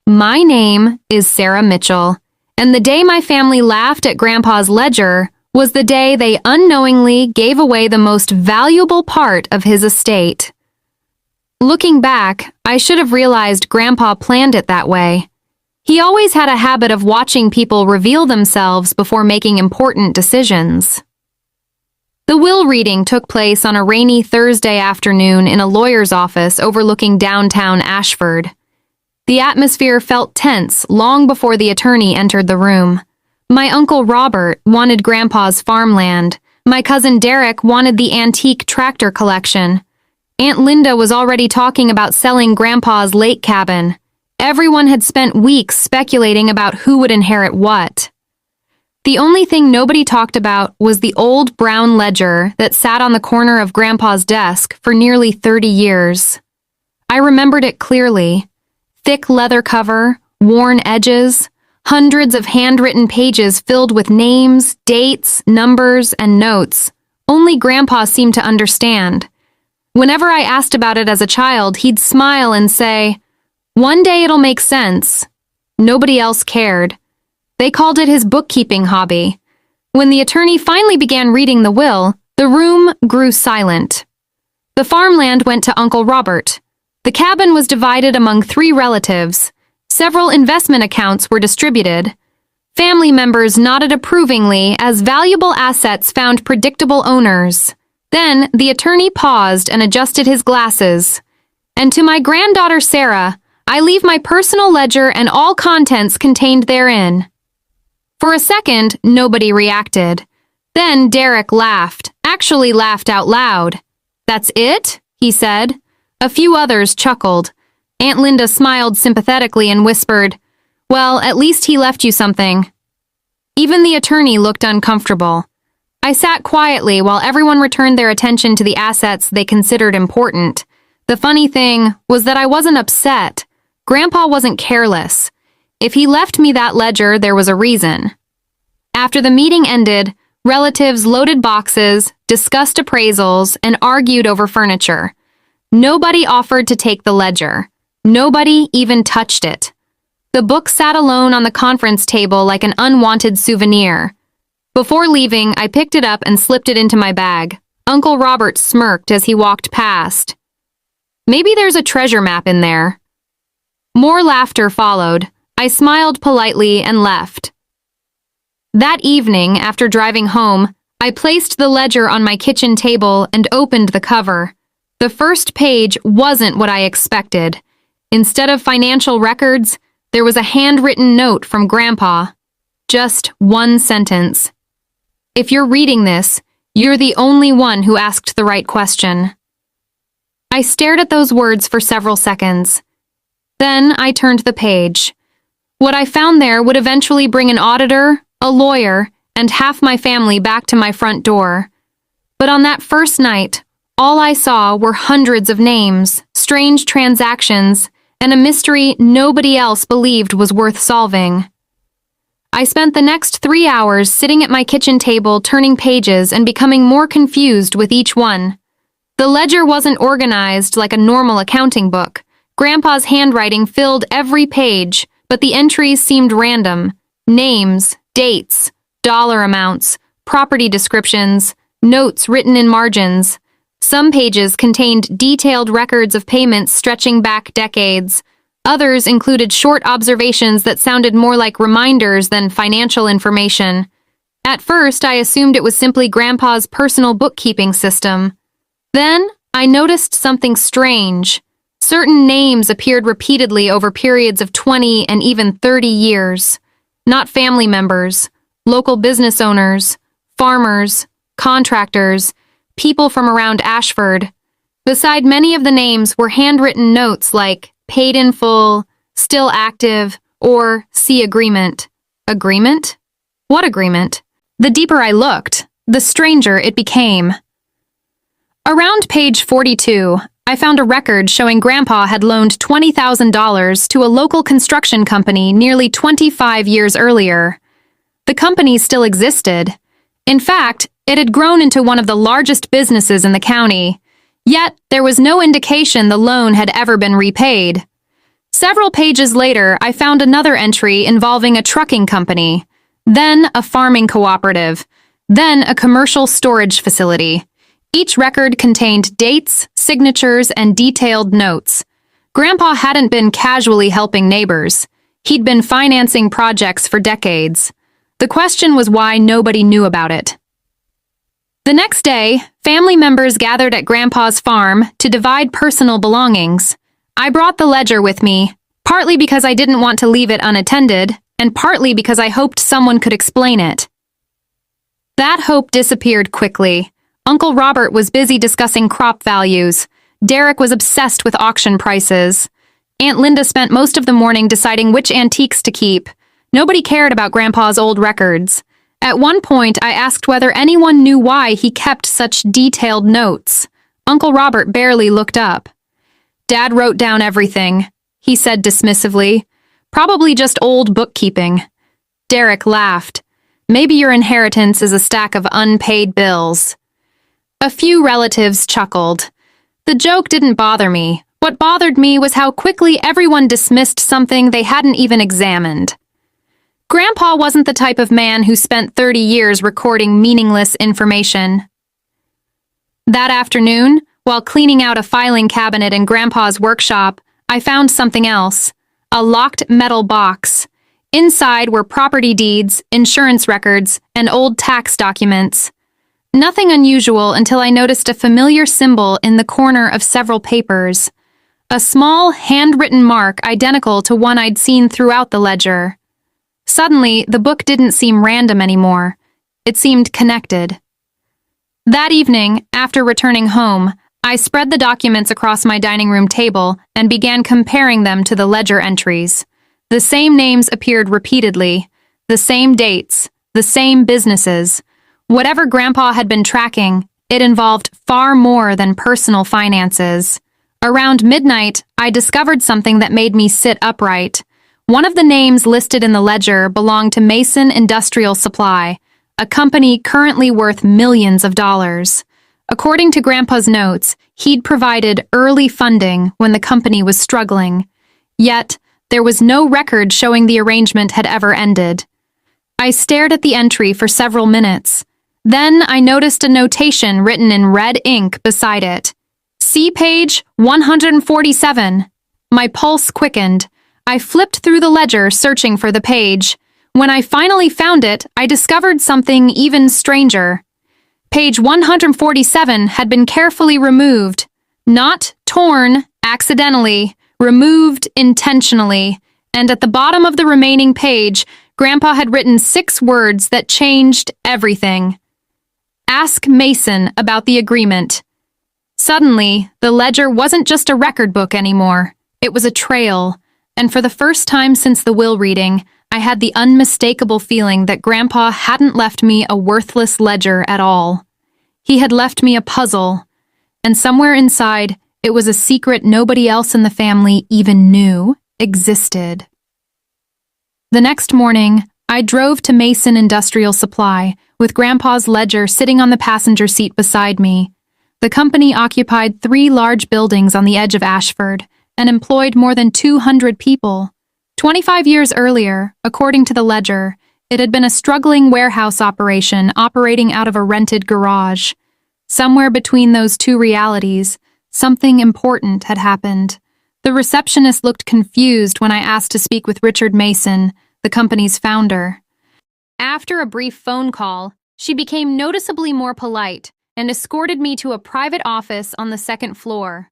My name is Sarah Mitchell, and the day my family laughed at Grandpa's ledger was the day they unknowingly gave away the most valuable part of his estate. Looking back, I should have realized Grandpa planned it that way. He always had a habit of watching people reveal themselves before making important decisions. The will reading took place on a rainy Thursday afternoon in a lawyer's office overlooking downtown Ashford. The atmosphere felt tense long before the attorney entered the room. My Uncle Robert wanted Grandpa's farmland. My cousin Derek wanted the antique tractor collection. Aunt Linda was already talking about selling Grandpa's lake cabin. Everyone had spent weeks speculating about who would inherit what. The only thing nobody talked about was the old brown ledger that sat on the corner of Grandpa's desk for nearly 30 years. I remembered it clearly. Thick leather cover, worn edges, hundreds of handwritten pages filled with names, dates, numbers, and notes. Only Grandpa seemed to understand. Whenever I asked about it as a child, he'd smile and say, "One day it'll make sense." Nobody else cared. They called it his bookkeeping hobby. When the attorney finally began reading the will, the room grew silent. The farmland went to Uncle Robert. The cabin was divided among 3 relatives. Several investment accounts were distributed. Family members nodded approvingly as valuable assets found predictable owners. Then the attorney paused and adjusted his glasses. "And to my granddaughter Sarah, I leave my personal ledger and all contents contained therein." For a second, nobody reacted. Then Derek laughed, actually laughed out loud. "That's it?" he said. A few others chuckled. Aunt Linda smiled sympathetically and whispered, "Well, at least he left you something." Even the attorney looked uncomfortable. I sat quietly while everyone returned their attention to the assets they considered important. The funny thing was that I wasn't upset. Grandpa wasn't careless. If he left me that ledger, there was a reason. After the meeting ended, relatives loaded boxes, discussed appraisals, and argued over furniture. Nobody offered to take the ledger. Nobody even touched it. The book sat alone on the conference table like an unwanted souvenir. Before leaving, I picked it up and slipped it into my bag. Uncle Robert smirked as he walked past. "Maybe there's a treasure map in there." More laughter followed. I smiled politely and left. That evening, after driving home, I placed the ledger on my kitchen table and opened the cover. The first page wasn't what I expected. Instead of financial records, there was a handwritten note from Grandpa. Just one sentence. "If you're reading this, you're the only one who asked the right question." I stared at those words for several seconds. Then I turned the page. What I found there would eventually bring an auditor, a lawyer, and half my family back to my front door. But on that first night, all I saw were hundreds of names, strange transactions, and a mystery nobody else believed was worth solving. I spent the next 3 hours sitting at my kitchen table turning pages and becoming more confused with each one. The ledger wasn't organized like a normal accounting book. Grandpa's handwriting filled every page, but the entries seemed random. Names, dates, dollar amounts, property descriptions, notes written in margins. Some pages contained detailed records of payments stretching back decades. Others included short observations that sounded more like reminders than financial information. At first, I assumed it was simply Grandpa's personal bookkeeping system. Then, I noticed something strange. Certain names appeared repeatedly over periods of 20 and even 30 years. Not family members, local business owners, farmers, contractors, people from around Ashford. Beside many of the names were handwritten notes like "paid in full," "still active," or "see agreement." Agreement? What agreement? The deeper I looked, the stranger it became. Around page 42, I found a record showing Grandpa had loaned $20,000 to a local construction company nearly 25 years earlier. The company still existed. In fact, it had grown into one of the largest businesses in the county. Yet, there was no indication the loan had ever been repaid. Several pages later, I found another entry involving a trucking company, then a farming cooperative, then a commercial storage facility. Each record contained dates, signatures, and detailed notes. Grandpa hadn't been casually helping neighbors. He'd been financing projects for decades. The question was why nobody knew about it. The next day, family members gathered at Grandpa's farm to divide personal belongings. I brought the ledger with me, partly because I didn't want to leave it unattended, and partly because I hoped someone could explain it. That hope disappeared quickly. Uncle Robert was busy discussing crop values. Derek was obsessed with auction prices. Aunt Linda spent most of the morning deciding which antiques to keep. Nobody cared about Grandpa's old records. At one point, I asked whether anyone knew why he kept such detailed notes. Uncle Robert barely looked up. "Dad wrote down everything," he said dismissively. "Probably just old bookkeeping." Derek laughed. "Maybe your inheritance is a stack of unpaid bills." A few relatives chuckled. The joke didn't bother me. What bothered me was how quickly everyone dismissed something they hadn't even examined. Grandpa wasn't the type of man who spent 30 years recording meaningless information. That afternoon, while cleaning out a filing cabinet in Grandpa's workshop, I found something else. A locked metal box. Inside were property deeds, insurance records, and old tax documents. Nothing unusual until I noticed a familiar symbol in the corner of several papers. A small, handwritten mark identical to one I'd seen throughout the ledger. Suddenly, the book didn't seem random anymore. It seemed connected. That evening, after returning home, I spread the documents across my dining room table and began comparing them to the ledger entries. The same names appeared repeatedly, the same dates, the same businesses. Whatever Grandpa had been tracking, it involved far more than personal finances. Around midnight, I discovered something that made me sit upright. One of the names listed in the ledger belonged to Mason Industrial Supply, a company currently worth millions of dollars. According to Grandpa's notes, he'd provided early funding when the company was struggling. Yet, there was no record showing the arrangement had ever ended. I stared at the entry for several minutes. Then I noticed a notation written in red ink beside it. "See page 147. My pulse quickened. I flipped through the ledger searching for the page. When I finally found it, I discovered something even stranger. Page 147 had been carefully removed. Not torn accidentally, removed intentionally. And at the bottom of the remaining page, Grandpa had written 6 words that changed everything. "Ask Mason about the agreement." Suddenly, the ledger wasn't just a record book anymore. It was a trail. And for the first time since the will reading, I had the unmistakable feeling that Grandpa hadn't left me a worthless ledger at all. He had left me a puzzle, and somewhere inside, it was a secret nobody else in the family even knew existed. The next morning, I drove to Mason Industrial Supply, with Grandpa's ledger sitting on the passenger seat beside me. The company occupied 3 large buildings on the edge of Ashford, and employed more than 200 people. 25 years earlier, according to the ledger, it had been a struggling warehouse operation operating out of a rented garage. Somewhere between those two realities, something important had happened. The receptionist looked confused when I asked to speak with Richard Mason, the company's founder. After a brief phone call, she became noticeably more polite and escorted me to a private office on the 2nd floor.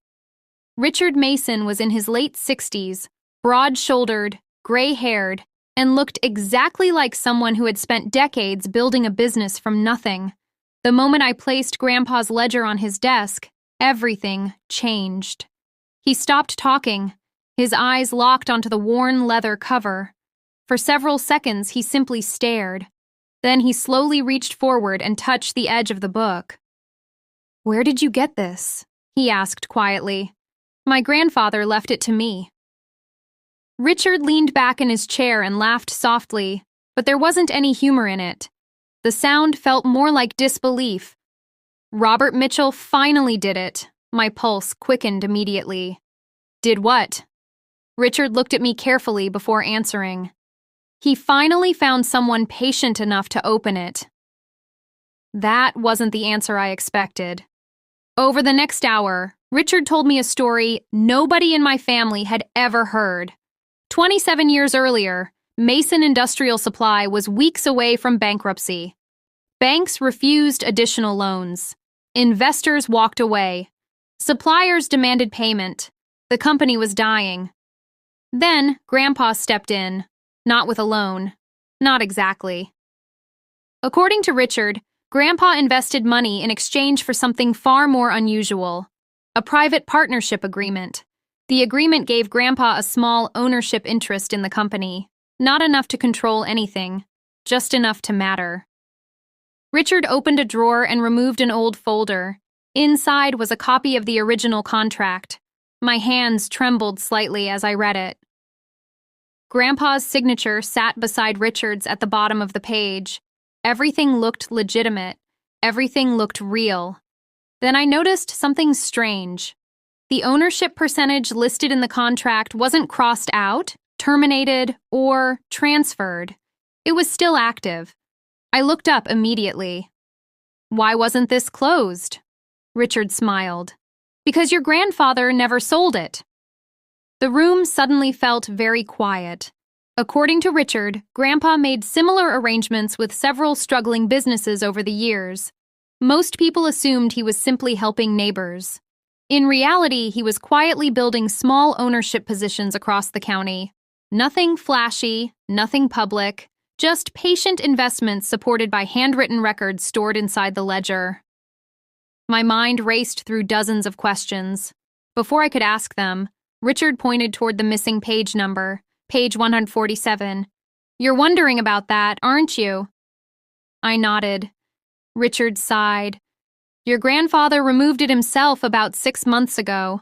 Richard Mason was in his late 60s, broad-shouldered, gray-haired, and looked exactly like someone who had spent decades building a business from nothing. The moment I placed Grandpa's ledger on his desk, everything changed. He stopped talking, his eyes locked onto the worn leather cover. For several seconds, he simply stared. Then he slowly reached forward and touched the edge of the book. "Where did you get this?" he asked quietly. "My grandfather left it to me." Richard leaned back in his chair and laughed softly, but there wasn't any humor in it. The sound felt more like disbelief. "Robert Mitchell finally did it." My pulse quickened immediately. "Did what?" Richard looked at me carefully before answering. He finally found someone patient enough to open it. That wasn't the answer I expected. Over the next hour, Richard told me a story nobody in my family had ever heard. 27 years earlier, Mason Industrial Supply was weeks away from bankruptcy. Banks refused additional loans. Investors walked away. Suppliers demanded payment. The company was dying. Then, Grandpa stepped in. Not with a loan. Not exactly. According to Richard, Grandpa invested money in exchange for something far more unusual. A private partnership agreement. The agreement gave Grandpa a small ownership interest in the company. Not enough to control anything. Just enough to matter. Richard opened a drawer and removed an old folder. Inside was a copy of the original contract. My hands trembled slightly as I read it. Grandpa's signature sat beside Richard's at the bottom of the page. Everything looked legitimate. Everything looked real. Then I noticed something strange. The ownership percentage listed in the contract wasn't crossed out, terminated, or transferred. It was still active. I looked up immediately. Why wasn't this closed? Richard smiled. Because your grandfather never sold it. The room suddenly felt very quiet. According to Richard, Grandpa made similar arrangements with several struggling businesses over the years. Most people assumed he was simply helping neighbors. In reality, he was quietly building small ownership positions across the county. Nothing flashy, nothing public, just patient investments supported by handwritten records stored inside the ledger. My mind raced through dozens of questions. Before I could ask them, Richard pointed toward the missing page number, page 147. You're wondering about that, aren't you? I nodded. Richard sighed. Your grandfather removed it himself about 6 months ago.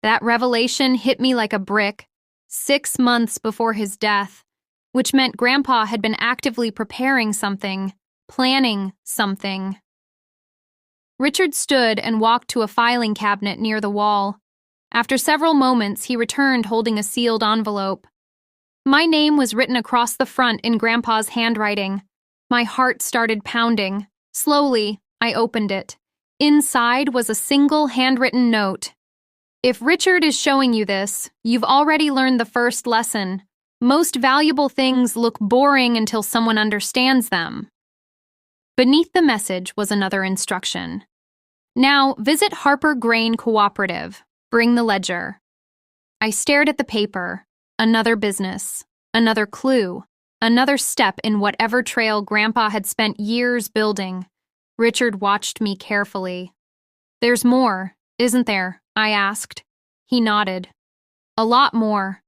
That revelation hit me like a brick. 6 months before his death, which meant Grandpa had been actively preparing something, planning something. Richard stood and walked to a filing cabinet near the wall. After several moments, he returned holding a sealed envelope. My name was written across the front in Grandpa's handwriting. My heart started pounding. Slowly, I opened it. Inside was a single handwritten note. If Richard is showing you this, you've already learned the first lesson. Most valuable things look boring until someone understands them. Beneath the message was another instruction. Now, visit Harper Grain Cooperative. Bring the ledger. I stared at the paper. Another business. Another clue. Another step in whatever trail Grandpa had spent years building. Richard watched me carefully. There's more, isn't there? I asked. He nodded. A lot more.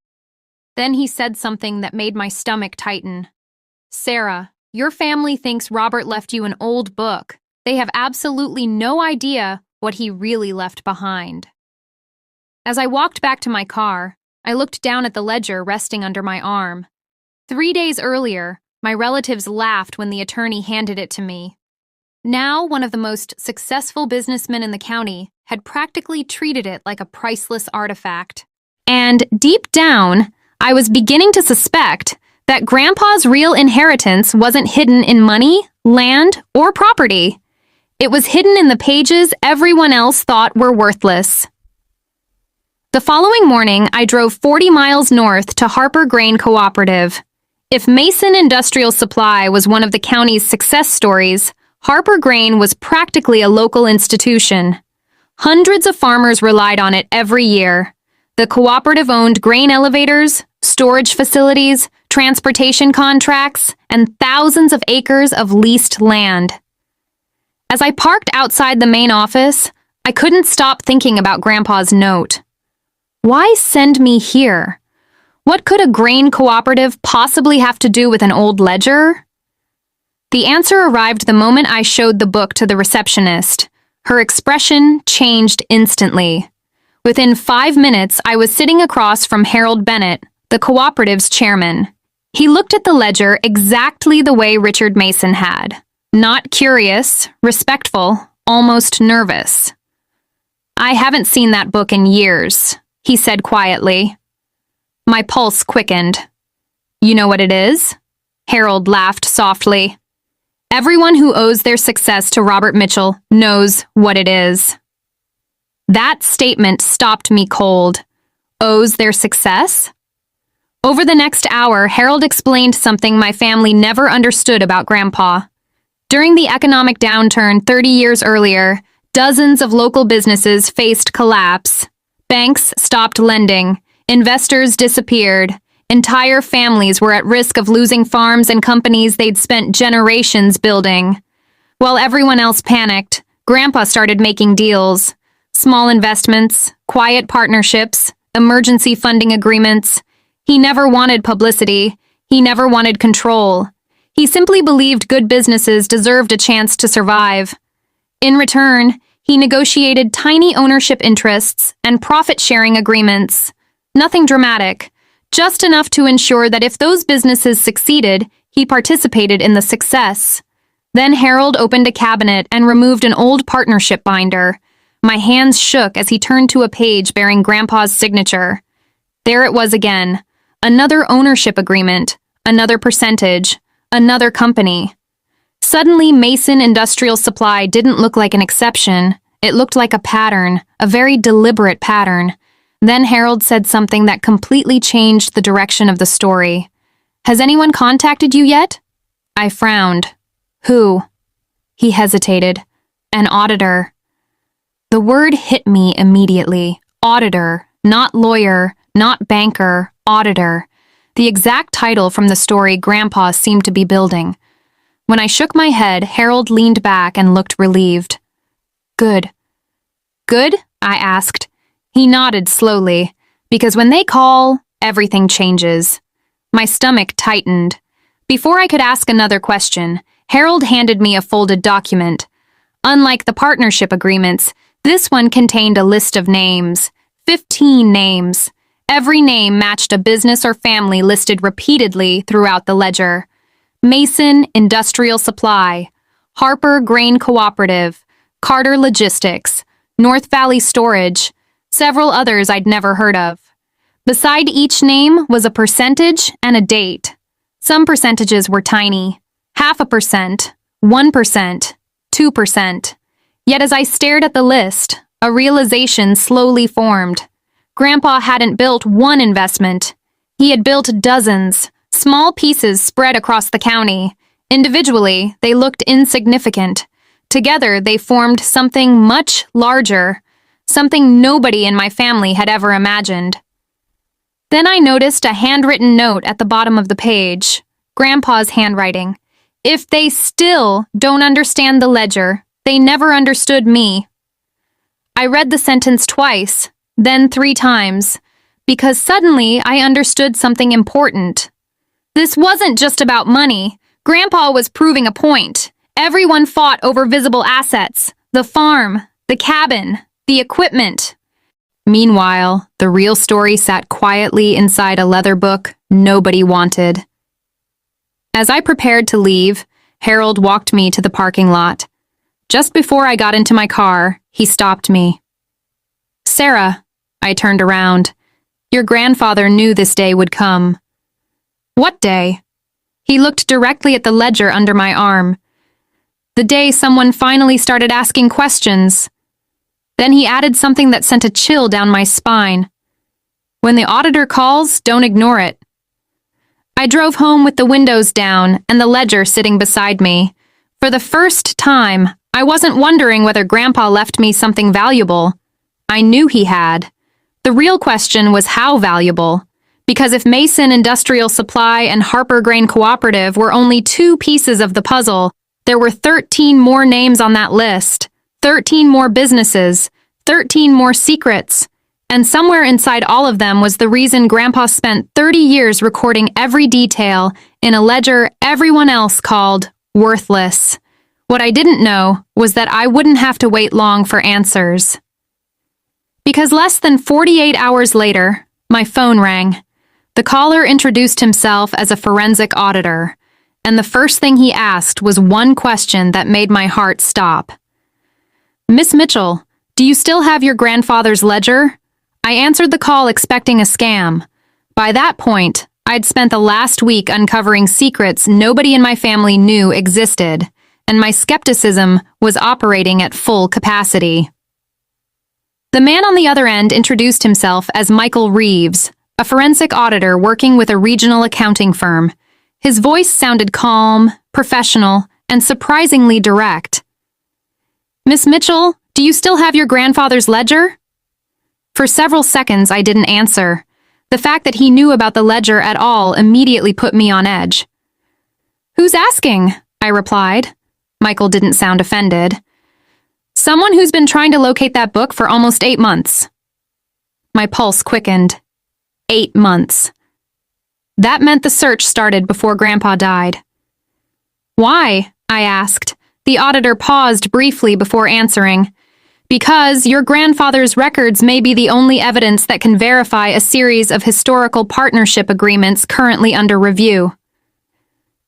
Then he said something that made my stomach tighten. Sarah, your family thinks Robert left you an old book. They have absolutely no idea what he really left behind. As I walked back to my car, I looked down at the ledger resting under my arm. 3 days earlier, my relatives laughed when the attorney handed it to me. Now, one of the most successful businessmen in the county had practically treated it like a priceless artifact. And deep down, I was beginning to suspect that Grandpa's real inheritance wasn't hidden in money, land, or property. It was hidden in the pages everyone else thought were worthless. The following morning, I drove 40 miles north to Harper Grain Cooperative. If Mason Industrial Supply was one of the county's success stories, Harper Grain was practically a local institution. Hundreds of farmers relied on it every year. The cooperative owned grain elevators, storage facilities, transportation contracts, and thousands of acres of leased land. As I parked outside the main office, I couldn't stop thinking about Grandpa's note. Why send me here? What could a grain cooperative possibly have to do with an old ledger? The answer arrived the moment I showed the book to the receptionist. Her expression changed instantly. Within 5 minutes, I was sitting across from Harold Bennett, the cooperative's chairman. He looked at the ledger exactly the way Richard Mason had. Not curious, respectful, almost nervous. I haven't seen that book in years, he said quietly. My pulse quickened. You know what it is? Harold laughed softly. Everyone who owes their success to Robert Mitchell knows what it is. That statement stopped me cold. Owes their success? Over the next hour, Harold explained something my family never understood about Grandpa. During the economic downturn 30 years earlier, dozens of local businesses faced collapse. Banks stopped lending. Investors disappeared. Entire families were at risk of losing farms and companies they'd spent generations building. While everyone else panicked, Grandpa started making deals. Small investments, quiet partnerships, emergency funding agreements. He never wanted publicity. He never wanted control. He simply believed good businesses deserved a chance to survive. In return, he negotiated tiny ownership interests and profit-sharing agreements. Nothing dramatic, just enough to ensure that if those businesses succeeded, he participated in the success. Then Harold opened a cabinet and removed an old partnership binder. My hands shook as he turned to a page bearing Grandpa's signature. There it was again. Another ownership agreement, another percentage, another company. Suddenly, Mason Industrial Supply didn't look like an exception. It looked like a pattern, a very deliberate pattern. Then Harold said something that completely changed the direction of the story. Has anyone contacted you yet? I frowned. Who? He hesitated. An auditor. The word hit me immediately. Auditor, not lawyer, not banker, auditor. The exact title from the story Grandpa seemed to be building. When I shook my head, Harold leaned back and looked relieved. Good. Good? I asked. He nodded slowly, because when they call, everything changes. My stomach tightened. Before I could ask another question, Harold handed me a folded document. Unlike the partnership agreements, this one contained a list of names. 15 names. Every name matched a business or family listed repeatedly throughout the ledger. Mason Industrial Supply, Harper Grain Cooperative, Carter Logistics, North Valley Storage, several others I'd never heard of. Beside each name was a percentage and a date. Some percentages were tiny, 0.5%, 1%, 2%. Yet as I stared at the list, a realization slowly formed. Grandpa hadn't built one investment. He had built dozens, small pieces spread across the county. Individually, they looked insignificant. Together, they formed something much larger, something nobody in my family had ever imagined. Then I noticed a handwritten note at the bottom of the page, Grandpa's handwriting. If they still don't understand the ledger, they never understood me. I read the sentence twice, then 3 times, because suddenly I understood something important. This wasn't just about money. Grandpa was proving a point. Everyone fought over visible assets, the farm, the cabin, the equipment. Meanwhile, the real story sat quietly inside a leather book nobody wanted. As I prepared to leave, Harold walked me to the parking lot. Just before I got into my car, he stopped me. Sarah, I turned around. Your grandfather knew this day would come. What day? He looked directly at the ledger under my arm. The day someone finally started asking questions. Then he added something that sent a chill down my spine. When the auditor calls, don't ignore it. I drove home with the windows down and the ledger sitting beside me. For the first time, I wasn't wondering whether Grandpa left me something valuable. I knew he had. The real question was how valuable. Because if Mason Industrial Supply and Harper Grain Cooperative were only 2 pieces of the puzzle, there were 13 more names on that list, 13 more businesses, 13 more secrets. And somewhere inside all of them was the reason Grandpa spent 30 years recording every detail in a ledger everyone else called worthless. What I didn't know was that I wouldn't have to wait long for answers. Because less than 48 hours later, my phone rang. The caller introduced himself as a forensic auditor, and the first thing he asked was one question that made my heart stop. Miss Mitchell, do you still have your grandfather's ledger? I answered the call expecting a scam, By that point, I'd spent the last week uncovering secrets nobody in my family knew existed, and my skepticism was operating at full capacity. The man on the other end introduced himself as Michael Reeves, a forensic auditor working with a regional accounting firm. His voice sounded calm, professional, and surprisingly direct. "Miss Mitchell, do you still have your grandfather's ledger?" For several seconds, I didn't answer. The fact that he knew about the ledger at all immediately put me on edge. "Who's asking?" I replied. Michael didn't sound offended. "Someone who's been trying to locate that book for almost 8 months. My pulse quickened. 8 months. That meant the search started before Grandpa died. "Why?" I asked. The auditor paused briefly before answering. "Because your grandfather's records may be the only evidence that can verify a series of historical partnership agreements currently under review."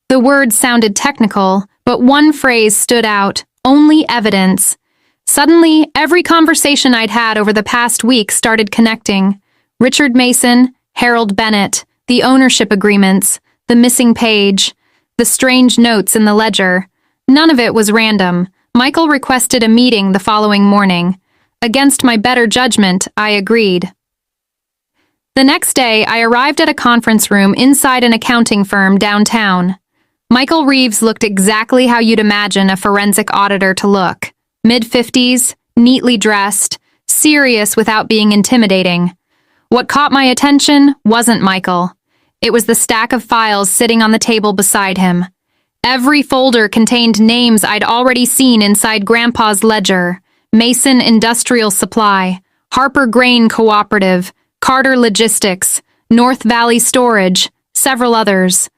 The word sounded technical, but one phrase stood out: only evidence. Suddenly, every conversation I'd had over the past week started connecting. Richard Mason, Harold Bennett, the ownership agreements, the missing page, the strange notes in the ledger. None of it was random. Michael requested a meeting the following morning. Against my better judgment, I agreed. The next day, I arrived at a conference room inside an accounting firm downtown. Michael Reeves looked exactly how you'd imagine a forensic auditor to look. Mid-50s, neatly dressed, serious without being intimidating. What caught my attention wasn't Michael. It was the stack of files sitting on the table beside him. Every folder contained names I'd already seen inside Grandpa's ledger: Mason Industrial Supply, Harper Grain Cooperative, Carter Logistics, North Valley Storage, several others.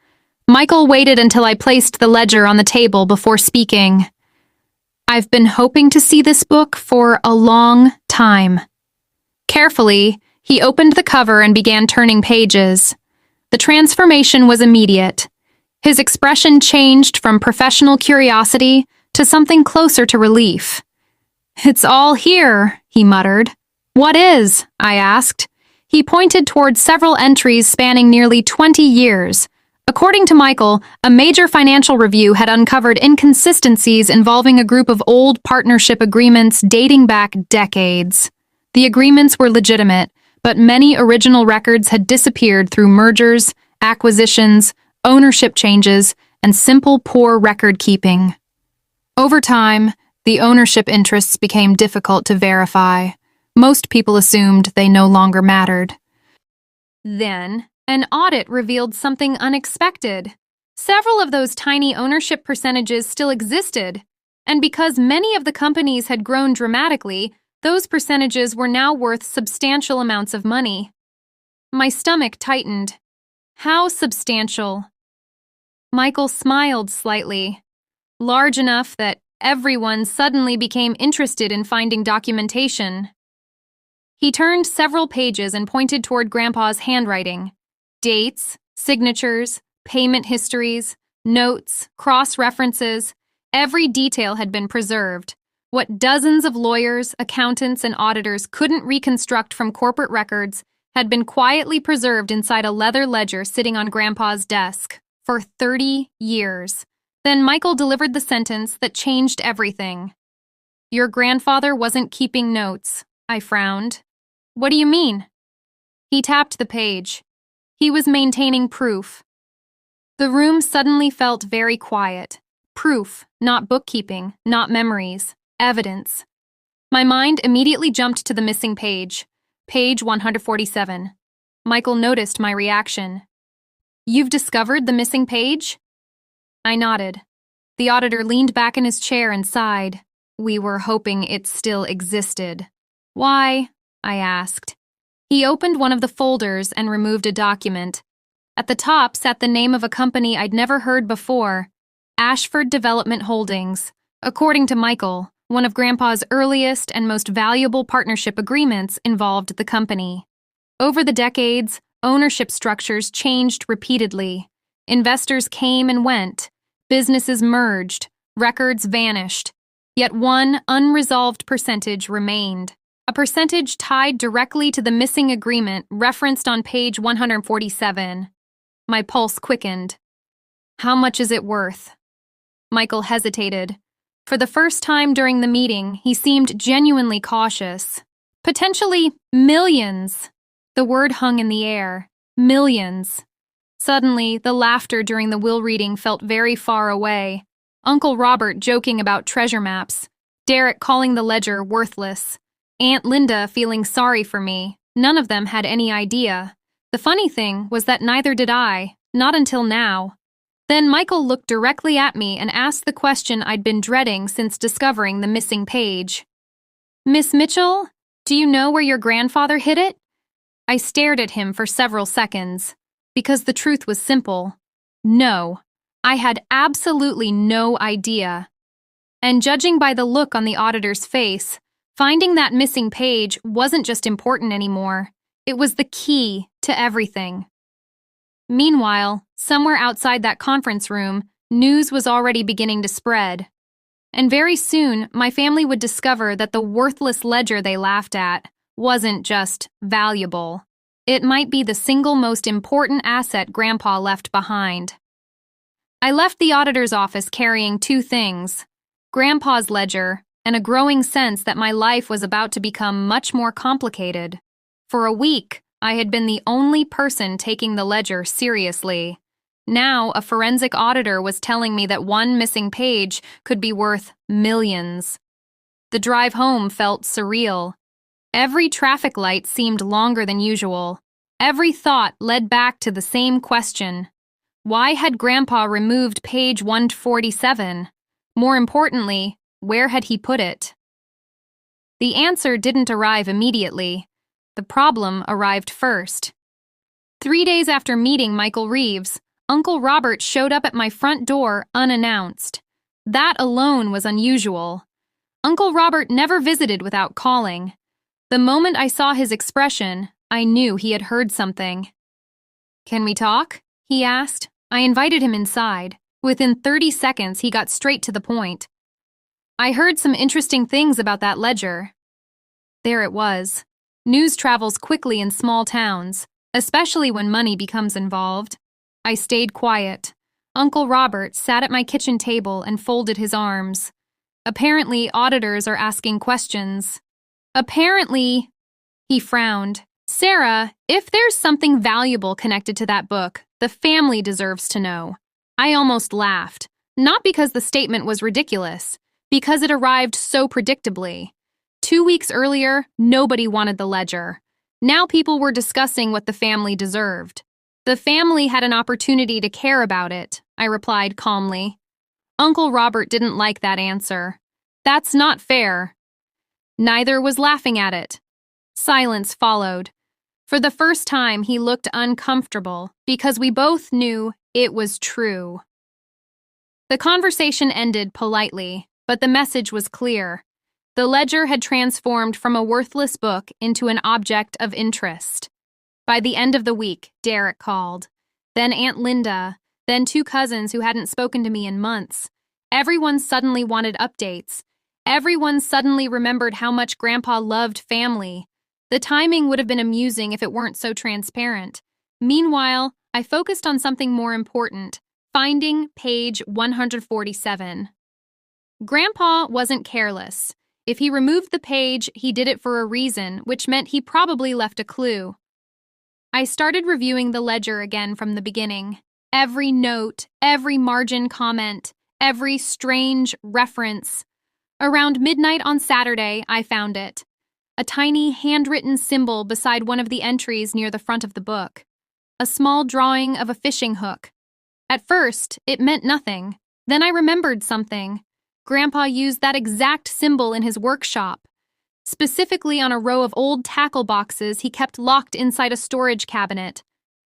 Michael waited until I placed the ledger on the table before speaking. "I've been hoping to see this book for a long time." Carefully, he opened the cover and began turning pages. The transformation was immediate. His expression changed from professional curiosity to something closer to relief. "It's all here," he muttered. "What is?" I asked. He pointed toward several entries spanning nearly 20 years. According to Michael, a major financial review had uncovered inconsistencies involving a group of old partnership agreements dating back decades. The agreements were legitimate, but many original records had disappeared through mergers, acquisitions, ownership changes, and simple poor record keeping. Over time, the ownership interests became difficult to verify. Most people assumed they no longer mattered. Then, an audit revealed something unexpected. Several of those tiny ownership percentages still existed, and because many of the companies had grown dramatically, those percentages were now worth substantial amounts of money. My stomach tightened. How substantial? Michael smiled slightly, large enough that everyone suddenly became interested in finding documentation. He turned several pages and pointed toward Grandpa's handwriting. Dates, signatures, payment histories, notes, cross-references, every detail had been preserved. What dozens of lawyers, accountants, and auditors couldn't reconstruct from corporate records had been quietly preserved inside a leather ledger sitting on Grandpa's desk for 30 years. Then Michael delivered the sentence that changed everything. "Your grandfather wasn't keeping notes," I frowned. "What do you mean?" He tapped the page. He was maintaining proof. The room suddenly felt very quiet. Proof, not bookkeeping, not memories. Evidence. My mind immediately jumped to the missing page. Page 147. Michael noticed my reaction. "You've discovered the missing page?" I nodded. The auditor leaned back in his chair and sighed. "We were hoping it still existed." "Why?" I asked. He opened one of the folders and removed a document. At the top sat the name of a company I'd never heard before, Ashford Development Holdings. According to Michael, one of Grandpa's earliest and most valuable partnership agreements involved the company. Over the decades, ownership structures changed repeatedly. Investors came and went. Businesses merged. Records vanished. Yet one unresolved percentage remained. a percentage tied directly to the missing agreement referenced on page 147. My pulse quickened. How much is it worth? Michael hesitated. For the first time during the meeting, he seemed genuinely cautious. Potentially millions. The word hung in the air. Millions. Suddenly, the laughter during the will reading felt very far away. Uncle Robert joking about treasure maps. Derek calling the ledger worthless. Aunt Linda feeling sorry for me. None of them had any idea. The funny thing was that neither did I, not until now. Then Michael looked directly at me and asked the question I'd been dreading since discovering the missing page. Miss Mitchell, do you know where your grandfather hid it? I stared at him for several seconds, because the truth was simple. No, I had absolutely no idea. And judging by the look on the auditor's face, finding that missing page wasn't just important anymore. It was the key to everything. Meanwhile, somewhere outside that conference room, news was already beginning to spread. And very soon, my family would discover that the worthless ledger they laughed at wasn't just valuable. It might be the single most important asset Grandpa left behind. I left the auditor's office carrying two things: Grandpa's ledger and a growing sense that my life was about to become much more complicated. For a week, I had been the only person taking the ledger seriously. Now, a forensic auditor was telling me that one missing page could be worth millions. The drive home felt surreal. Every traffic light seemed longer than usual. Every thought led back to the same question. Why had Grandpa removed page 147? More importantly, where had he put it? The answer didn't arrive immediately. The problem arrived first. 3 days after meeting Michael Reeves, Uncle Robert showed up at my front door unannounced. That alone was unusual. Uncle Robert never visited without calling. The moment I saw his expression, I knew he had heard something. "Can we talk?" he asked. I invited him inside. Within 30 seconds, he got straight to the point. "I heard some interesting things about that ledger." There it was. News travels quickly in small towns, especially when money becomes involved. I stayed quiet. Uncle Robert sat at my kitchen table and folded his arms. Apparently, auditors are asking questions. Apparently, he frowned. "Sarah, if there's something valuable connected to that book, the family deserves to know." I almost laughed, not because the statement was ridiculous, because it arrived so predictably. 2 weeks earlier, nobody wanted the ledger. Now people were discussing what the family deserved. The family had an opportunity to care about it, I replied calmly. Uncle Robert didn't like that answer. "That's not fair." Neither was laughing at it. Silence followed. For the first time, he looked uncomfortable because we both knew it was true. The conversation ended politely, but the message was clear. The ledger had transformed from a worthless book into an object of interest. By the end of the week, Derek called. Then Aunt Linda, then 2 cousins who hadn't spoken to me in months. Everyone suddenly wanted updates. Everyone suddenly remembered how much Grandpa loved family. The timing would have been amusing if it weren't so transparent. Meanwhile, I focused on something more important, finding page 147. Grandpa wasn't careless. If he removed the page, he did it for a reason, which meant he probably left a clue. I started reviewing the ledger again from the beginning. Every note, every margin comment, every strange reference. Around midnight on Saturday, I found it. A tiny handwritten symbol beside one of the entries near the front of the book. A small drawing of a fishing hook. At first, it meant nothing. Then I remembered something. Grandpa used that exact symbol in his workshop, specifically on a row of old tackle boxes he kept locked inside a storage cabinet.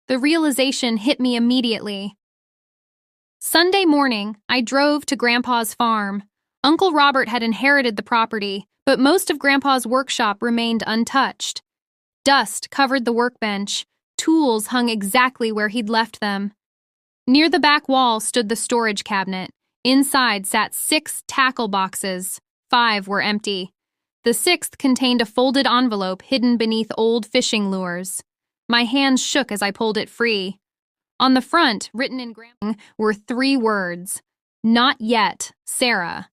The realization hit me immediately. Sunday morning, I drove to Grandpa's farm. Uncle Robert had inherited the property, but most of Grandpa's workshop remained untouched. Dust covered the workbench. Tools hung exactly where he'd left them. Near the back wall stood the storage cabinet. Inside sat 6 tackle boxes. 5 were empty. The sixth contained a folded envelope hidden beneath old fishing lures. My hands shook as I pulled it free. On the front, written in Grandpa, were 3 words. Not yet, Sarah.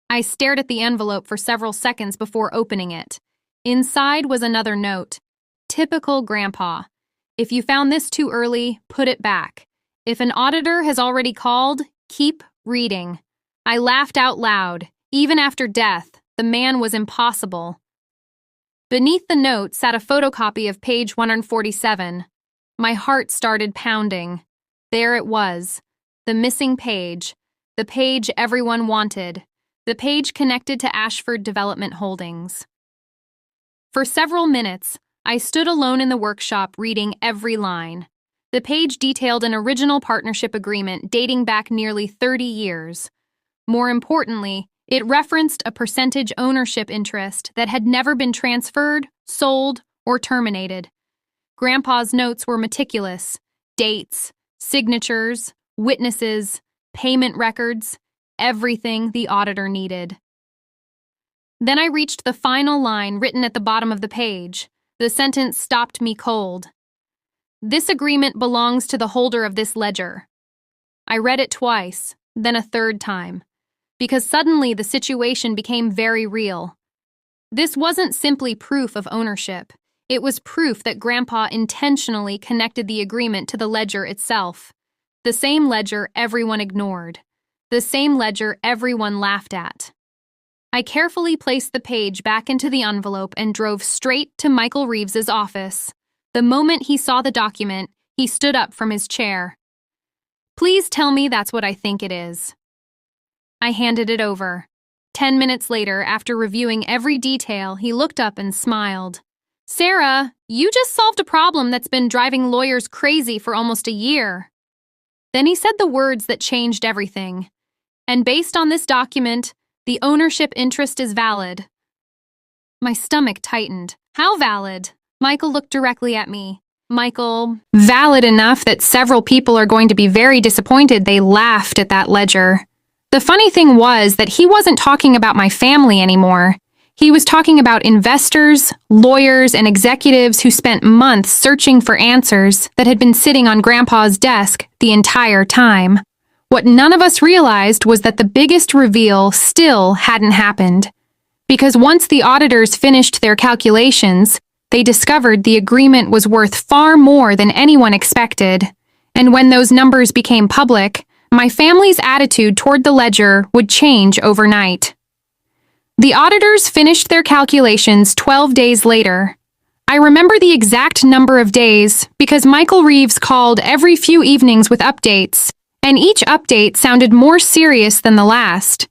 I stared at the envelope for several seconds before opening it. Inside was another note. Typical Grandpa. If you found this too early, put it back. If an auditor has already called, keep reading. I laughed out loud. Even after death, the man was impossible. Beneath the note sat a photocopy of page 147. My heart started pounding. There it was, the missing page, the page everyone wanted, the page connected to Ashford Development Holdings. For several minutes, I stood alone in the workshop reading every line. The page detailed an original partnership agreement dating back nearly 30 years. More importantly, it referenced a percentage ownership interest that had never been transferred, sold, or terminated. Grandpa's notes were meticulous. Dates, signatures, witnesses, payment records, everything the auditor needed. Then I reached the final line written at the bottom of the page. The sentence stopped me cold. This agreement belongs to the holder of this ledger. I read it twice, then a third time, because suddenly the situation became very real. This wasn't simply proof of ownership. It was proof that Grandpa intentionally connected the agreement to the ledger itself. The same ledger everyone ignored. The same ledger everyone laughed at. I carefully placed the page back into the envelope and drove straight to Michael Reeves's office. The moment he saw the document, he stood up from his chair. Please tell me that's what I think it is. I handed it over. 10 minutes later, after reviewing every detail, he looked up and smiled. Sarah, you just solved a problem that's been driving lawyers crazy for almost a year. Then he said the words that changed everything. And based on this document, the ownership interest is valid. My stomach tightened. How valid? Michael looked directly at me. Michael, valid enough that several people are going to be very disappointed they laughed at that ledger. The funny thing was that he wasn't talking about my family anymore. He was talking about investors, lawyers, and executives who spent months searching for answers that had been sitting on Grandpa's desk the entire time. What none of us realized was that the biggest reveal still hadn't happened. Because once the auditors finished their calculations, they discovered the agreement was worth far more than anyone expected. And when those numbers became public, my family's attitude toward the ledger would change overnight. The auditors finished their calculations 12 days later. I remember the exact number of days because Michael Reeves called every few evenings with updates, and each update sounded more serious than the last.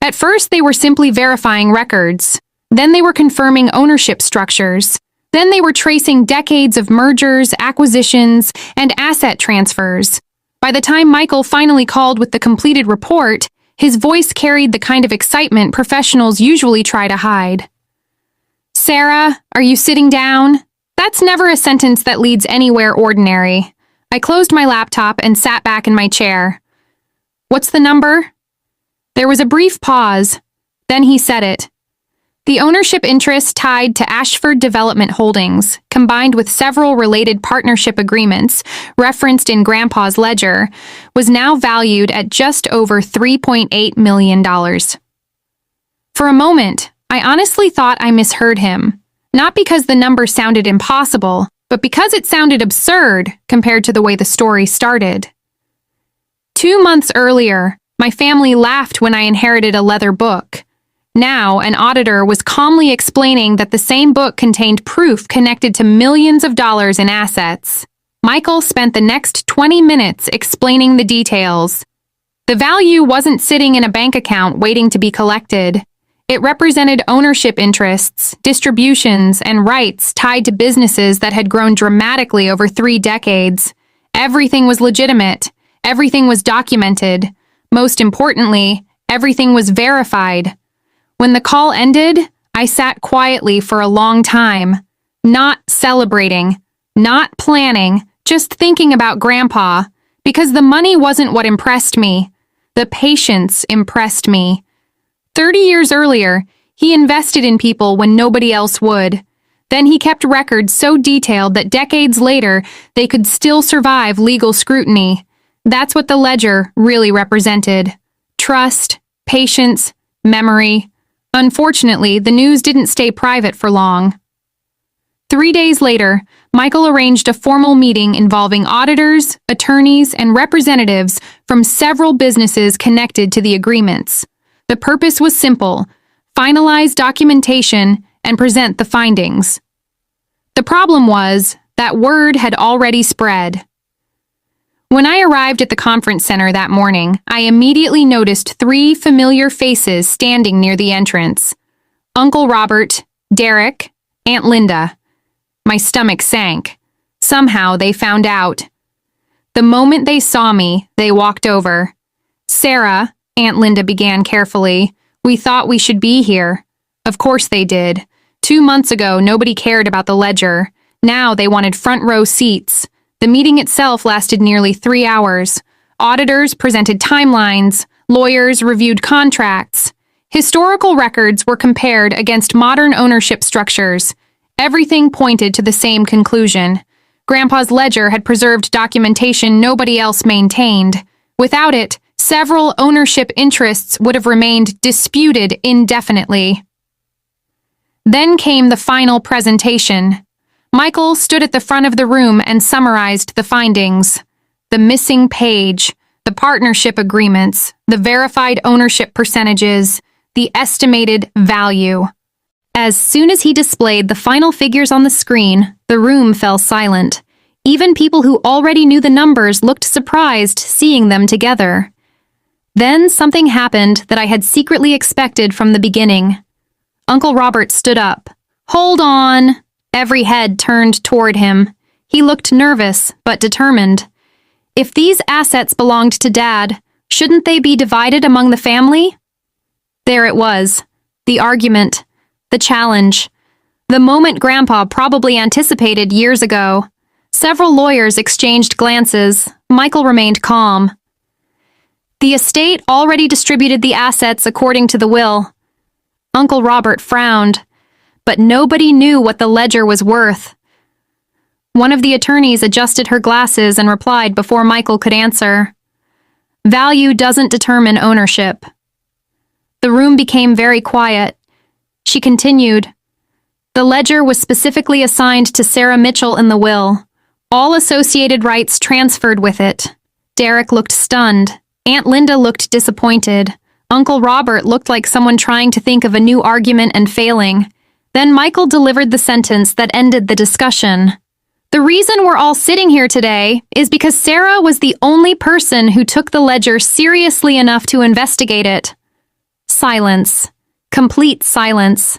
At first, they were simply verifying records. Then they were confirming ownership structures. Then they were tracing decades of mergers, acquisitions, and asset transfers. By the time Michael finally called with the completed report, his voice carried the kind of excitement professionals usually try to hide. Sarah, are you sitting down? That's never a sentence that leads anywhere ordinary. I closed my laptop and sat back in my chair. What's the number? There was a brief pause. Then he said it. The ownership interest tied to Ashford Development Holdings, combined with several related partnership agreements referenced in Grandpa's ledger, was now valued at just over $3.8 million. For a moment, I honestly thought I misheard him, not because the number sounded impossible, but because it sounded absurd compared to the way the story started. 2 months earlier, my family laughed when I inherited a leather book. Now, an auditor was calmly explaining that the same book contained proof connected to millions of dollars in assets. Michael spent the next 20 minutes explaining the details. The value wasn't sitting in a bank account waiting to be collected. It represented ownership interests, distributions, and rights tied to businesses that had grown dramatically over 3 decades. Everything was legitimate. Everything was documented. Most importantly, everything was verified. When the call ended, I sat quietly for a long time, not celebrating, not planning, just thinking about Grandpa, because the money wasn't what impressed me. The patience impressed me. 30 years earlier, He invested in people when nobody else would. Then he kept records so detailed that decades later, they could still survive legal scrutiny. That's what the ledger really represented. Trust, patience, memory. Unfortunately, the news didn't stay private for long. 3 days later, Michael arranged a formal meeting involving auditors, attorneys, and representatives from several businesses connected to the agreements. The purpose was simple: finalize documentation and present the findings. The problem was that word had already spread. When I arrived at the conference center that morning, I immediately noticed 3 familiar faces standing near the entrance: Uncle Robert, Derek, Aunt Linda. My stomach sank. Somehow they found out. The moment they saw me, they walked over. "Sarah," Aunt Linda began carefully, "we thought we should be here." Of course they did. 2 months ago, nobody cared about the ledger. Now they wanted front row seats. The meeting itself lasted nearly 3 hours. Auditors presented timelines. Lawyers reviewed contracts. Historical records were compared against modern ownership structures. Everything pointed to the same conclusion. Grandpa's ledger had preserved documentation nobody else maintained. Without it, several ownership interests would have remained disputed indefinitely. Then came the final presentation. Michael stood at the front of the room and summarized the findings. The missing page, the partnership agreements, the verified ownership percentages, the estimated value. As soon as he displayed the final figures on the screen, the room fell silent. Even people who already knew the numbers looked surprised seeing them together. Then something happened that I had secretly expected from the beginning. Uncle Robert stood up. "Hold on." Every head turned toward him. He looked nervous, but determined. If these assets belonged to Dad, shouldn't they be divided among the family? There it was. The argument. The challenge. The moment Grandpa probably anticipated years ago. Several lawyers exchanged glances. Michael remained calm. The estate already distributed the assets according to the will. Uncle Robert frowned, but nobody knew what the ledger was worth. One of the attorneys adjusted her glasses and replied before Michael could answer. "Value doesn't determine ownership." The room became very quiet. She continued. The ledger was specifically assigned to Sarah Mitchell in the will. All associated rights transferred with it. Derek looked stunned. Aunt Linda looked disappointed. Uncle Robert looked like someone trying to think of a new argument and failing. Then Michael delivered the sentence that ended the discussion. "The reason we're all sitting here today is because Sarah was the only person who took the ledger seriously enough to investigate it." Silence. Complete silence.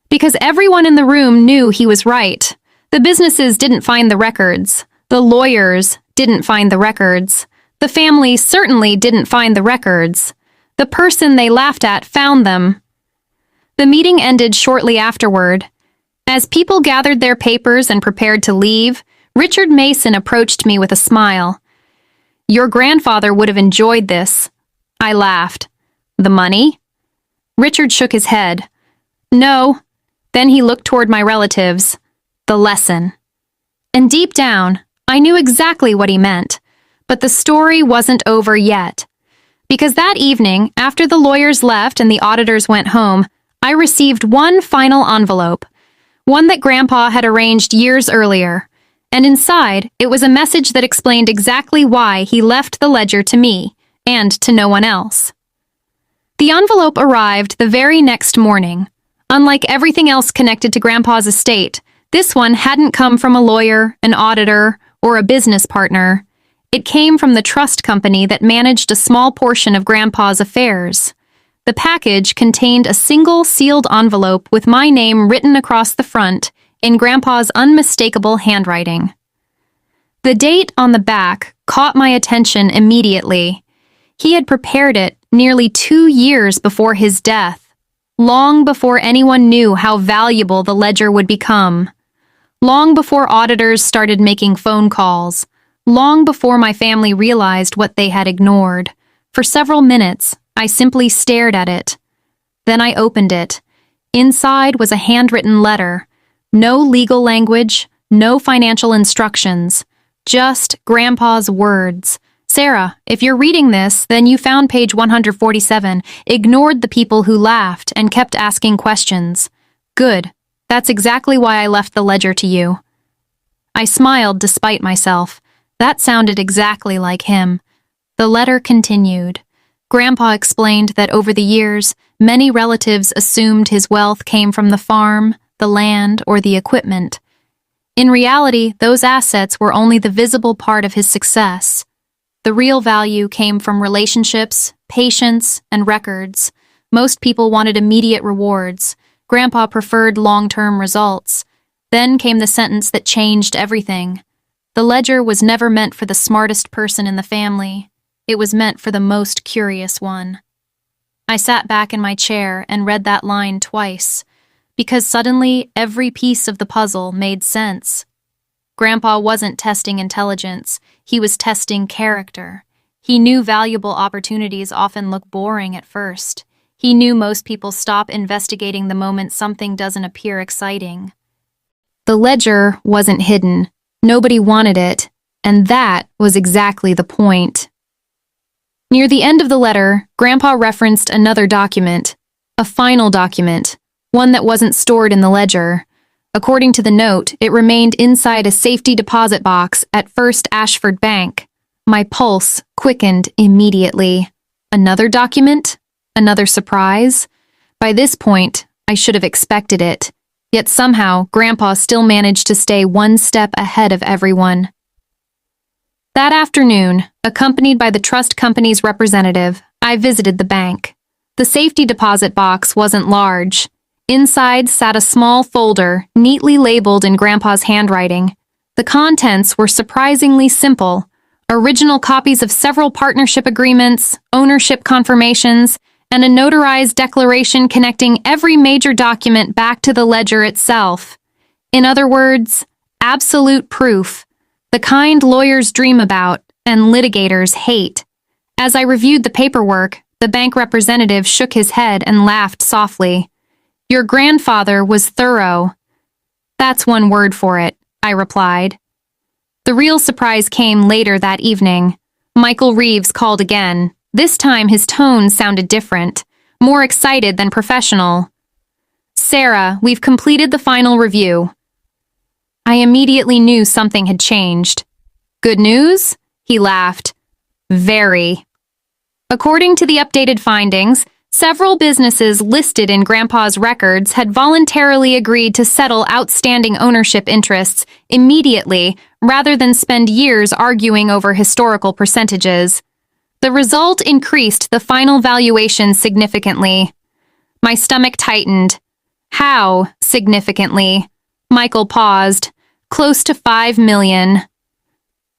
Because everyone in the room knew he was right. The businesses didn't find the records. The lawyers didn't find the records. The family certainly didn't find the records. The person they laughed at found them. The meeting ended shortly afterward. As people gathered their papers and prepared to leave, Richard Mason approached me with a smile. "Your grandfather would have enjoyed this." I laughed. "The money?" Richard shook his head. "No." Then he looked toward my relatives. "The lesson." And deep down, I knew exactly what he meant. But the story wasn't over yet. Because that evening, after the lawyers left and the auditors went home, I received one final envelope. One that Grandpa had arranged years earlier. And inside, it was a message that explained exactly why he left the ledger to me, and to no one else. The envelope arrived the very next morning. Unlike everything else connected to Grandpa's estate, this one hadn't come from a lawyer, an auditor, or a business partner. It came from the trust company that managed a small portion of Grandpa's affairs. The package contained a single sealed envelope with my name written across the front in Grandpa's unmistakable handwriting. The date on the back caught my attention immediately. He had prepared it nearly 2 years before his death, long before anyone knew how valuable the ledger would become, long before auditors started making phone calls, long before my family realized what they had ignored. For several minutes, I simply stared at it. Then I opened it. Inside was a handwritten letter. No legal language, no financial instructions, just Grandpa's words. Sarah, if you're reading this, then you found page 147, ignored the people who laughed and kept asking questions. Good. That's exactly why I left the ledger to you. I smiled despite myself. That sounded exactly like him. The letter continued. Grandpa explained that over the years, many relatives assumed his wealth came from the farm, the land, or the equipment. In reality, those assets were only the visible part of his success. The real value came from relationships, patience, and records. Most people wanted immediate rewards. Grandpa preferred long-term results. Then came the sentence that changed everything. The ledger was never meant for the smartest person in the family. It was meant for the most curious one. I sat back in my chair and read that line twice, because suddenly every piece of the puzzle made sense. Grandpa wasn't testing intelligence, he was testing character. He knew valuable opportunities often look boring at first. He knew most people stop investigating the moment something doesn't appear exciting. The ledger wasn't hidden. Nobody wanted it, and that was exactly the point. Near the end of the letter, Grandpa referenced another document, a final document, one that wasn't stored in the ledger. According to the note, it remained inside a safety deposit box at First Ashford Bank. My pulse quickened immediately. Another document? Another surprise? By this point, I should have expected it. Yet somehow, Grandpa still managed to stay one step ahead of everyone. That afternoon, accompanied by the trust company's representative, I visited the bank. The safety deposit box wasn't large. Inside sat a small folder, neatly labeled in Grandpa's handwriting. The contents were surprisingly simple. Original copies of several partnership agreements, ownership confirmations, and a notarized declaration connecting every major document back to the ledger itself. In other words, absolute proof, the kind lawyers dream about and litigators hate. As I reviewed the paperwork, the bank representative shook his head and laughed softly. Your grandfather was thorough. That's one word for it, I replied. The real surprise came later that evening. Michael Reeves called again. This time his tone sounded different, more excited than professional. Sarah, we've completed the final review. I immediately knew something had changed. Good news? He laughed. Very. According to the updated findings, several businesses listed in Grandpa's records had voluntarily agreed to settle outstanding ownership interests immediately rather than spend years arguing over historical percentages. The result increased the final valuation significantly. My stomach tightened. How significantly? Michael paused. Close to $5 million.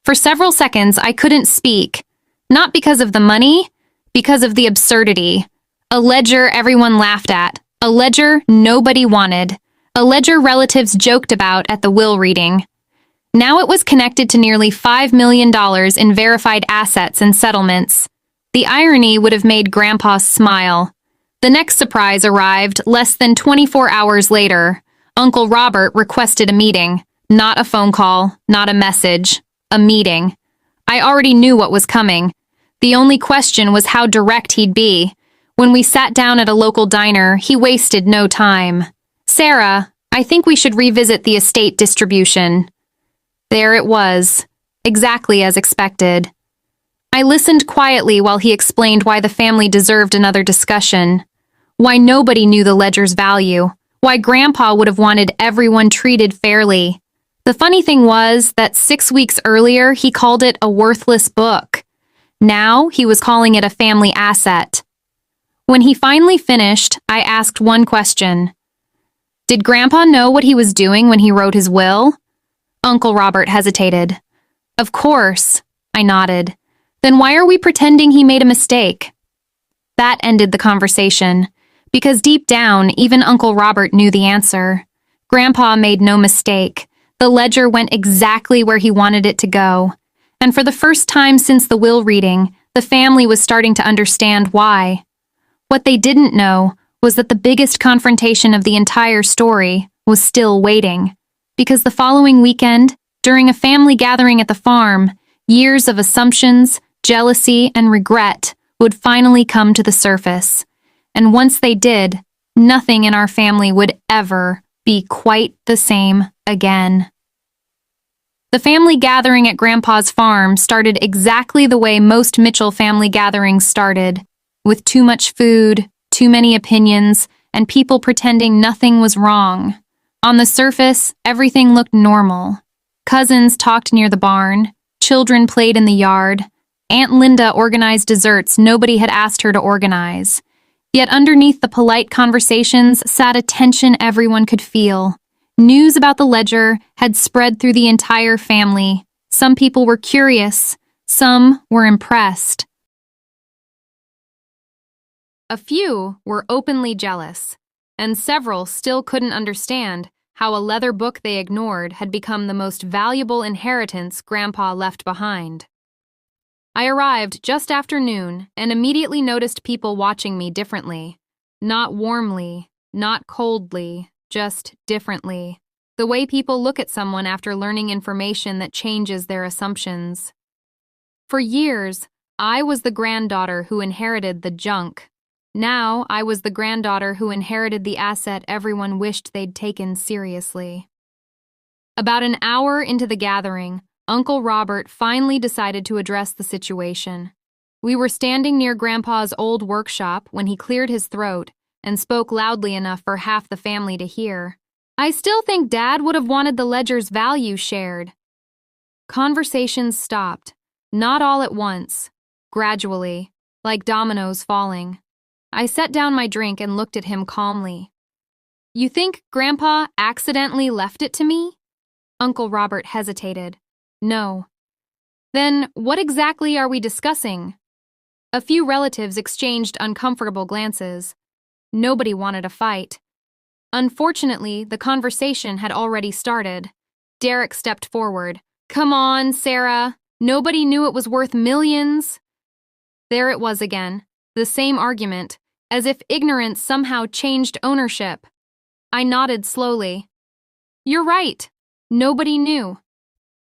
For several seconds, I couldn't speak. Not because of the money, because of the absurdity. A ledger everyone laughed at. A ledger nobody wanted. A ledger relatives joked about at the will reading. Now it was connected to nearly $5 million in verified assets and settlements. The irony would have made Grandpa smile. The next surprise arrived less than 24 hours later. Uncle Robert requested a meeting. Not a phone call, not a message. A meeting. I already knew what was coming. The only question was how direct he'd be. When we sat down at a local diner, he wasted no time. Sarah, I think we should revisit the estate distribution. There it was, exactly as expected. I listened quietly while he explained why the family deserved another discussion, why nobody knew the ledger's value, why Grandpa would have wanted everyone treated fairly. The funny thing was that 6 weeks earlier he called it a worthless book. Now he was calling it a family asset. When he finally finished, I asked one question. Did Grandpa know what he was doing when he wrote his will? Uncle Robert hesitated. Of course, I nodded. Then why are we pretending he made a mistake? That ended the conversation, because deep down, even Uncle Robert knew the answer. Grandpa made no mistake. The ledger went exactly where he wanted it to go. And for the first time since the will reading, the family was starting to understand why. What they didn't know was that the biggest confrontation of the entire story was still waiting. Because the following weekend, during a family gathering at the farm, years of assumptions, jealousy, and regret would finally come to the surface. And once they did, nothing in our family would ever be quite the same again. The family gathering at Grandpa's farm started exactly the way most Mitchell family gatherings started, with too much food, too many opinions, and people pretending nothing was wrong. On the surface, everything looked normal. Cousins talked near the barn, children played in the yard, Aunt Linda organized desserts nobody had asked her to organize. Yet underneath the polite conversations sat a tension everyone could feel. News about the ledger had spread through the entire family. Some people were curious, some were impressed. A few were openly jealous, and several still couldn't understand how a leather book they ignored had become the most valuable inheritance Grandpa left behind. I arrived just after noon and immediately noticed people watching me differently. Not warmly, not coldly, just differently. The way people look at someone after learning information that changes their assumptions. For years, I was the granddaughter who inherited the junk. Now, I was the granddaughter who inherited the asset everyone wished they'd taken seriously. About an hour into the gathering, Uncle Robert finally decided to address the situation. We were standing near Grandpa's old workshop when he cleared his throat and spoke loudly enough for half the family to hear. "I still think Dad would have wanted the ledger's value shared." Conversations stopped, not all at once, gradually, like dominoes falling. I set down my drink and looked at him calmly. "You think Grandpa accidentally left it to me?" Uncle Robert hesitated. "No." "Then what exactly are we discussing?" A few relatives exchanged uncomfortable glances. Nobody wanted a fight. Unfortunately, the conversation had already started. Derek stepped forward. "Come on, Sarah. Nobody knew it was worth millions." There it was again, the same argument, as if ignorance somehow changed ownership. I nodded slowly. "You're right. Nobody knew."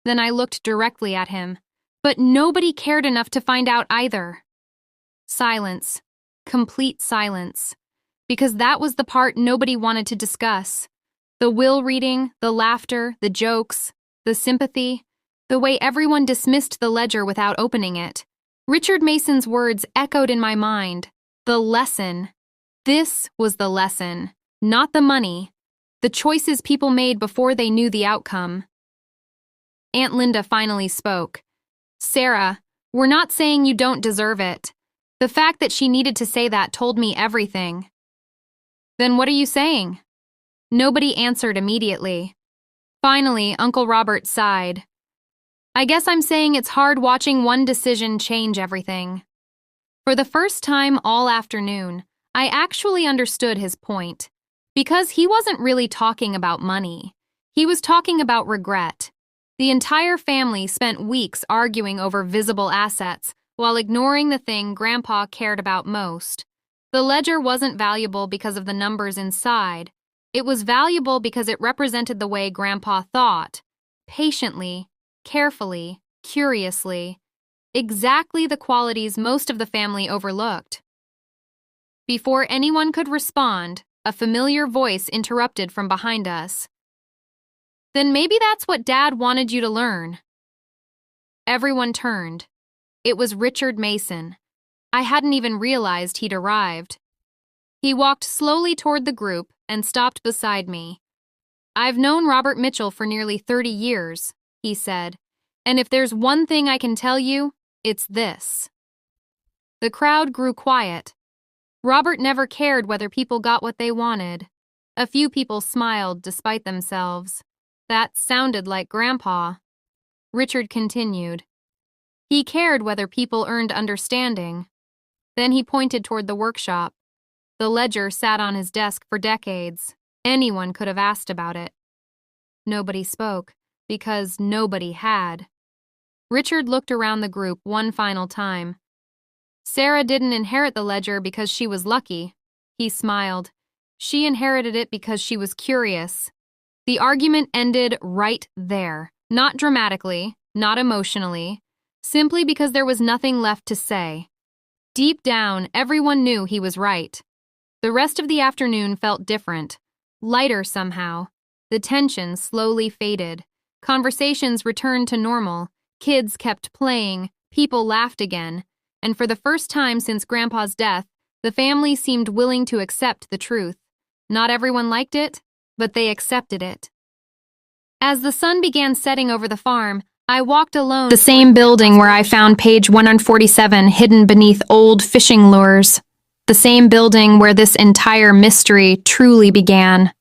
Then I looked directly at him. But nobody cared enough to find out either. Silence. Complete silence. Because that was the part nobody wanted to discuss. The will reading, the laughter, the jokes, the sympathy, the way everyone dismissed the ledger without opening it. Richard Mason's words echoed in my mind. The lesson. This was the lesson, not the money. The choices people made before they knew the outcome. Aunt Linda finally spoke. "Sarah, we're not saying you don't deserve it. The fact that she needed to say that told me everything." "Then what are you saying?" Nobody answered immediately. Finally, Uncle Robert sighed. "I guess I'm saying it's hard watching one decision change everything." For the first time all afternoon, I actually understood his point. Because he wasn't really talking about money. He was talking about regret. The entire family spent weeks arguing over visible assets while ignoring the thing Grandpa cared about most. The ledger wasn't valuable because of the numbers inside. It was valuable because it represented the way Grandpa thought. Patiently, carefully, curiously. Exactly the qualities most of the family overlooked. Before anyone could respond, a familiar voice interrupted from behind us. "Then maybe that's what Dad wanted you to learn." Everyone turned. It was Richard Mason. I hadn't even realized he'd arrived. He walked slowly toward the group and stopped beside me. "I've known Robert Mitchell for nearly 30 years, he said, "and if there's one thing I can tell you, it's this." The crowd grew quiet. Robert never cared whether people got what they wanted. A few people smiled despite themselves. That sounded like Grandpa. Richard continued. He cared whether people earned understanding. Then he pointed toward the workshop. The ledger sat on his desk for decades. Anyone could have asked about it. Nobody spoke, because nobody had. Richard looked around the group one final time. "Sarah didn't inherit the ledger because she was lucky," He smiled. She inherited it because she was curious. The argument ended right there, not dramatically, not emotionally, simply because there was nothing left to say. Deep down, everyone knew he was right. The rest of the afternoon felt different, lighter somehow. The tension slowly faded. Conversations returned to normal. Kids kept playing, people laughed again, and for the first time since Grandpa's death, the family seemed willing to accept the truth. Not everyone liked it, but they accepted it. As the sun began setting over the farm, I walked alone. The same building where I found page 147 hidden beneath old fishing lures. The same building where this entire mystery truly began.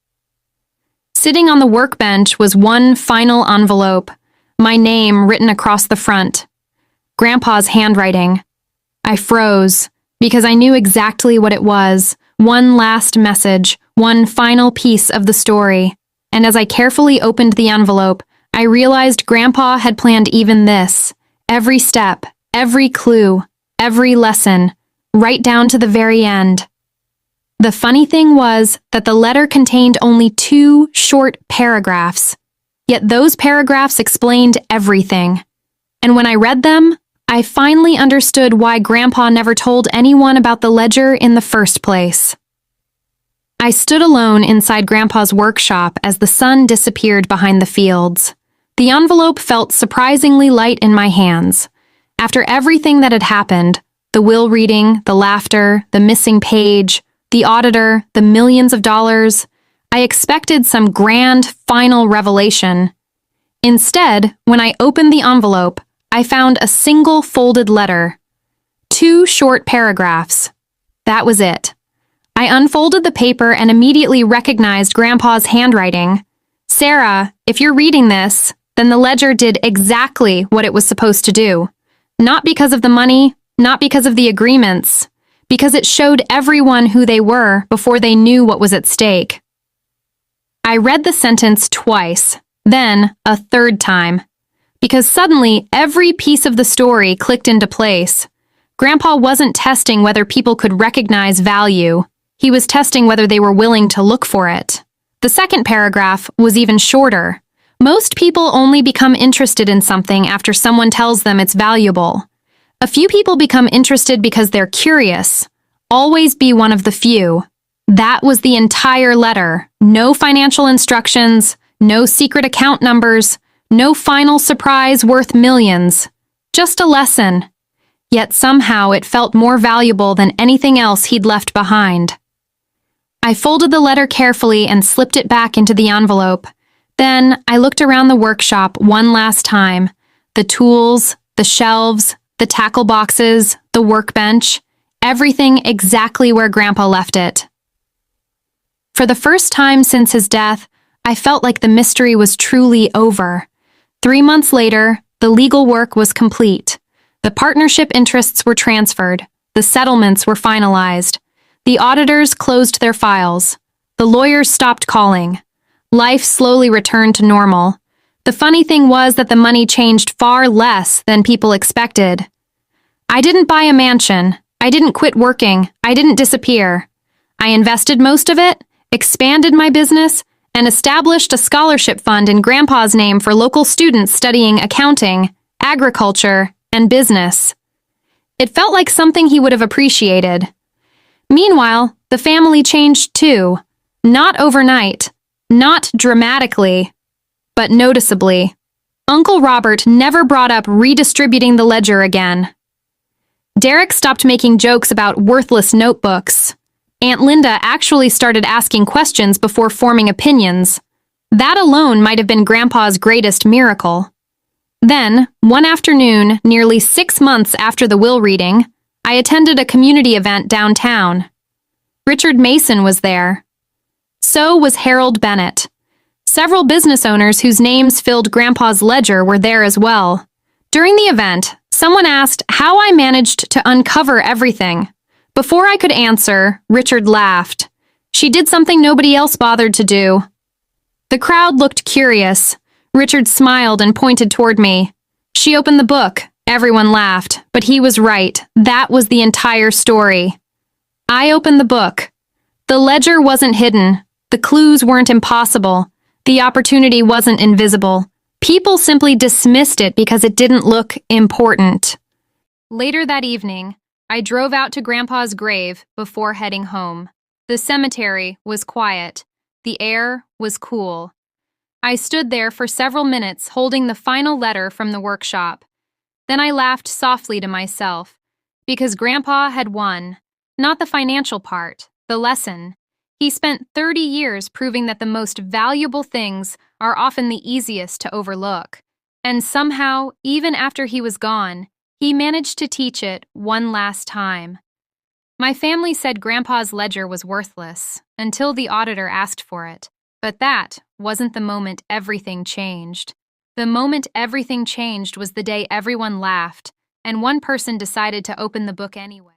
Sitting on the workbench was one final envelope, my name written across the front. Grandpa's handwriting. I froze, because I knew exactly what it was. One last message, one final piece of the story. And as I carefully opened the envelope, I realized Grandpa had planned even this. Every step, every clue, every lesson, right down to the very end. The funny thing was that the letter contained only 2 short paragraphs. Yet those paragraphs explained everything. And when I read them, I finally understood why Grandpa never told anyone about the ledger in the first place. I stood alone inside Grandpa's workshop as the sun disappeared behind the fields. The envelope felt surprisingly light in my hands. After everything that had happened, the will reading, the laughter, the missing page, the auditor, the millions of dollars, I expected some grand, final revelation. Instead, when I opened the envelope, I found a single folded letter. 2 short paragraphs. That was it. I unfolded the paper and immediately recognized Grandpa's handwriting. Sarah, if you're reading this, then the ledger did exactly what it was supposed to do. Not because of the money, not because of the agreements, because it showed everyone who they were before they knew what was at stake. I read the sentence twice, then a third time, because suddenly every piece of the story clicked into place. Grandpa wasn't testing whether people could recognize value. He was testing whether they were willing to look for it. The second paragraph was even shorter. Most people only become interested in something after someone tells them it's valuable. A few people become interested because they're curious. Always be one of the few. That was the entire letter. No financial instructions, no secret account numbers, no final surprise worth millions. Just a lesson. Yet somehow it felt more valuable than anything else he'd left behind. I folded the letter carefully and slipped it back into the envelope. Then I looked around the workshop one last time. The tools, the shelves, the tackle boxes, the workbench, everything exactly where Grandpa left it. For the first time since his death, I felt like the mystery was truly over. 3 months later, the legal work was complete. The partnership interests were transferred. The settlements were finalized. The auditors closed their files. The lawyers stopped calling. Life slowly returned to normal. The funny thing was that the money changed far less than people expected. I didn't buy a mansion. I didn't quit working. I didn't disappear. I invested most of it, expanded my business, and established a scholarship fund in Grandpa's name for local students studying accounting, agriculture, and business. It felt like something he would have appreciated. Meanwhile, the family changed too. Not overnight, not dramatically, but noticeably. Uncle Robert never brought up redistributing the ledger again. Derek stopped making jokes about worthless notebooks. Aunt Linda actually started asking questions before forming opinions. That alone might have been Grandpa's greatest miracle. Then, one afternoon, nearly 6 months after the will reading, I attended a community event downtown. Richard Mason was there. So was Harold Bennett. Several business owners whose names filled Grandpa's ledger were there as well. During the event, someone asked how I managed to uncover everything. Before I could answer, Richard laughed. She did something nobody else bothered to do. The crowd looked curious. Richard smiled and pointed toward me. She opened the book. Everyone laughed, but he was right. That was the entire story. I opened the book. The ledger wasn't hidden. The clues weren't impossible. The opportunity wasn't invisible. People simply dismissed it because it didn't look important. Later that evening, I drove out to Grandpa's grave before heading home. The cemetery was quiet. The air was cool. I stood there for several minutes holding the final letter from the workshop. Then I laughed softly to myself, because Grandpa had won. Not the financial part, the lesson. He spent 30 years proving that the most valuable things are often the easiest to overlook. And somehow, even after he was gone, he managed to teach it one last time. My family said Grandpa's ledger was worthless until the auditor asked for it. But that wasn't the moment everything changed. The moment everything changed was the day everyone laughed, and one person decided to open the book anyway.